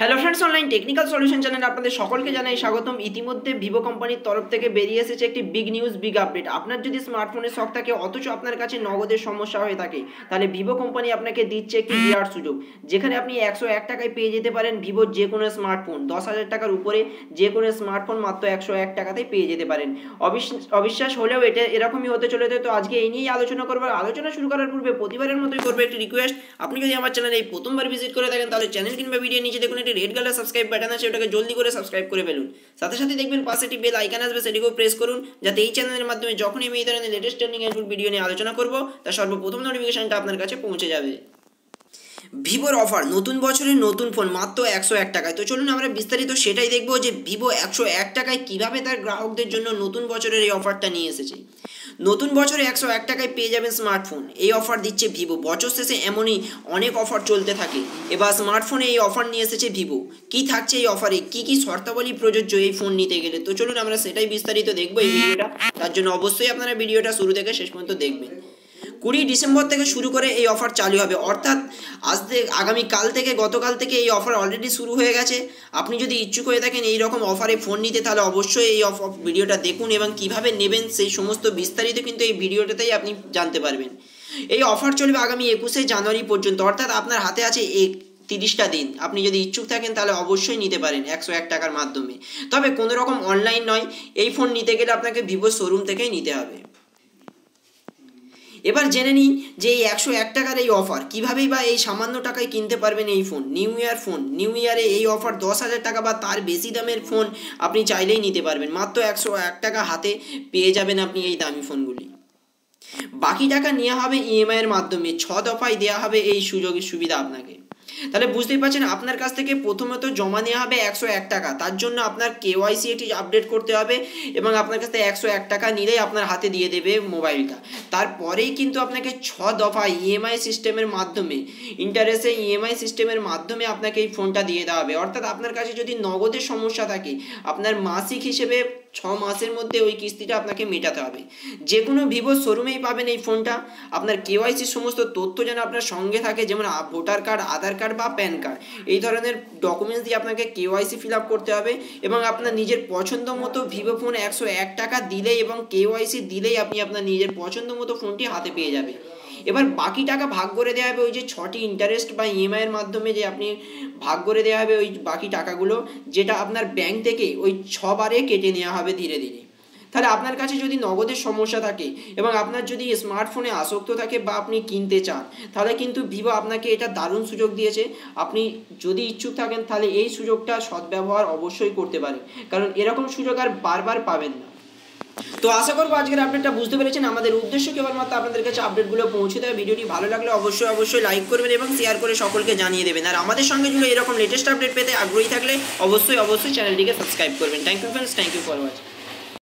Hello friends, online technical solution চ্যানেলে আপনাদের সকলকে জানাই স্বাগতম। ইতিমধ্যে ভিভো কোম্পানির তরফ থেকে বেরিয়ে এসেছে একটি বিগ নিউজ, বিগ আপডেট। আপনার যদি স্মার্টফোনের শখ থাকে অথচ আপনার কাছে নগদের সমস্যা হয়ে থাকে, তাহলে ভিভো কোম্পানি আপনাকে দিচ্ছে একটি বিরাট সুযোগ, যেখানে আপনি 101 টাকায় পেয়ে যেতে পারেন ভিভোর যে কোনো স্মার্টফোন। 10,000 টাকার উপরে যে কোনো স্মার্টফোন মাত্র 101 টাকাতেই পেয়ে যেতে পারেন। অবিশ্বাস হলেও এটা এরকমই হতে চলেছে। তো আজকে এই নিয়েই আলোচনা করবো। আলোচনা শুরু করার পূর্বে প্রতিবারের মতোই করবো একটি রিকোয়েস্ট, আপনি যদি আমার চ্যানেলে এই প্রথমবার ভিজিট করে থাকেন তাহলে চ্যানেল কিংবা ভিডিও নিচে দেখুন একটি রেড কালার সাবস্ক্রাইব বাটন আছে, ওটাকে জলদি করে সাবস্ক্রাইব করে ফেলুন। সাথে সাথে দেখবেন পাশে একটি বেল আইকন আসবে, সেটিকেও প্রেস করুন, যাতে এই চ্যানেলের মাধ্যমে যখনই আমি এই ধরনের লেটেস্ট ট্রেন্ডিং এডুকেশন ভিডিও নিয়ে আলোচনা করব তার সর্বপ্রথম নোটিফিকেশনটা আপনার কাছে পৌঁছে যাবে। ভিভোর অফার, নতুন বছরের নতুন ফোন মাত্র 101 টাকায়। তো চলুন আমরা বিস্তারিত সেটাই দেখবো যে ভিভো 101 টাকায় কীভাবে তার গ্রাহকদের জন্য নতুন বছরের এই অফারটা নিয়ে এসেছে। নতুন বছরে 101 টাকায় পেয়ে যাবেন স্মার্টফোন। এই অফার দিচ্ছে ভিভো। বছর শেষে এমনই অনেক অফার চলতে থাকে, এবার স্মার্টফোনে এই অফার নিয়ে এসেছে ভিভো। কি থাকছে এই অফারে, কি কি শর্তাবলী প্রযোজ্য এই ফোন নিতে গেলে, তো চলুন আমরা সেটাই বিস্তারিত দেখবো এই ভিডিওটা। তার জন্য অবশ্যই আপনারা ভিডিওটা শুরু থেকে শেষ পর্যন্ত দেখবেন। 20 ডিসেম্বর থেকে শুরু করে এই অফার চালু হবে, অর্থাৎ আগামীকাল থেকে, গতকাল থেকে এই অফার অলরেডি শুরু হয়ে গেছে। আপনি যদি ইচ্ছুক হয়ে থাকেন এই রকম অফারে ফোন নিতে, তাহলে অবশ্যই এই ভিডিওটা দেখুন এবং কিভাবে নেবেন সেই সমস্ত বিস্তারিত কিন্তু এই ভিডিওটাতেই আপনি জানতে পারবেন। এই অফার চলবে আগামী 21শে জানুয়ারি পর্যন্ত, অর্থাৎ আপনার হাতে আছে 30টা দিন। আপনি যদি ইচ্ছুক থাকেন তাহলে অবশ্যই নিতে পারেন 101 টাকার মাধ্যমে। তবে কোনো রকম অনলাইন নয়, এই ফোন নিতে গেলে আপনাকে ভিভো শোরুম থেকেই নিতে হবে। এবার জেনে নিন যে এই 101 টাকার এই অফার কীভাবেই বা এই সামান্য টাকায় কিনতে পারবেন এই ফোন। নিউ ইয়ারে এই অফার 10,000 টাকা বা তার বেশি দামের ফোন আপনি চাইলেই নিতে পারবেন। মাত্র 101 টাকা হাতে পেয়ে যাবেন আপনি এই দামি ফোনগুলি। বাকি টাকা নেওয়া হবে ইএমআইয়ের মাধ্যমে। 6 দফায় দেওয়া হবে এই সুবিধা আপনাকে। তাহলে বুঝতেই পারছেন, আপনার কাছ থেকে প্রথমত জমা নেওয়া হবে 101 টাকা। তার জন্য আপনার কেওয়াইসি এটি আপডেট করতে হবে এবং আপনার কাছ থেকে 101 টাকা নিলেই আপনার হাতে দিয়ে দেবে মোবাইলটা। তারপরেই কিন্তু আপনাকে 6 দফা ইএমআই সিস্টেমের মাধ্যমে, ইন্টারেস্টে ইএমআই সিস্টেমের মাধ্যমে আপনাকে এই ফোনটা দিয়ে দেওয়া হবে। অর্থাৎ আপনার কাছে যদি নগদের সমস্যা থাকে, আপনার মাসিক হিসেবে 6 মাসের মধ্যে ওই কিস্তিটা আপনাকে মেটাতে হবে। যে কোনো ভিভো শোরুমেই পাবেন এই ফোনটা। আপনার কেওয়াইসির সমস্ত তথ্য যেন আপনার সঙ্গে থাকে, যেমন ভোটার কার্ড, আধার কার্ড বা প্যান কার্ড, এই ধরনের ডকুমেন্টস দিয়ে আপনাকে কেওয়াইসি ফিল আপ করতে হবে এবং আপনার নিজের পছন্দ মতো ভিভো ফোন 101 টাকা দিলেই এবং কেওয়াইসি দিলেই আপনি আপনার নিজের পছন্দ মতো ফোনটি হাতে পেয়ে যাবেন। এবার বাকি টাকা ভাগ করে দেওয়া হবে ওই যে 6টি ইন্টারেস্ট বা ইএমআইয়ের মাধ্যমে, যে আপনি ভাগ করে দেওয়া হবে ওই বাকি টাকাগুলো, যেটা আপনার ব্যাংক থেকে ওই 6 বারে কেটে নেওয়া হবে ধীরে ধীরে। তাহলে আপনার কাছে যদি নগদের সমস্যা থাকে এবং আপনার যদি স্মার্টফোনে আসক্ত থাকে বা আপনি কিনতে চান, তাহলে কিন্তু ভিভো আপনাকে এটা দারুণ সুযোগ দিয়েছে। আপনি যদি ইচ্ছুক থাকেন তাহলে এই সুযোগটা সদ্ব্যবহার অবশ্যই করতে পারেন, কারণ এরকম সুযোগ আর বারবার পাবেন না। তো আশা করবো আজকের আপডেটটা বুঝতে পেরেছেন। আমাদের উদ্দেশ্য কেবলমাত্র আপনাদের কাছে আপডেটগুলো পৌঁছে দেয়। ভিডিওটি ভালো লাগলে অবশ্যই লাইক করবেন এবং শেয়ার করে সকলকে জানিয়ে দেবেন। আর আমাদের সঙ্গে যদি এরকম লেটেস্ট আপডেট পেতে আগ্রহী থাকলে অবশ্যই চ্যানেলটিকে সাবস্ক্রাইব করবেন। Thank you friends, thank you for watching.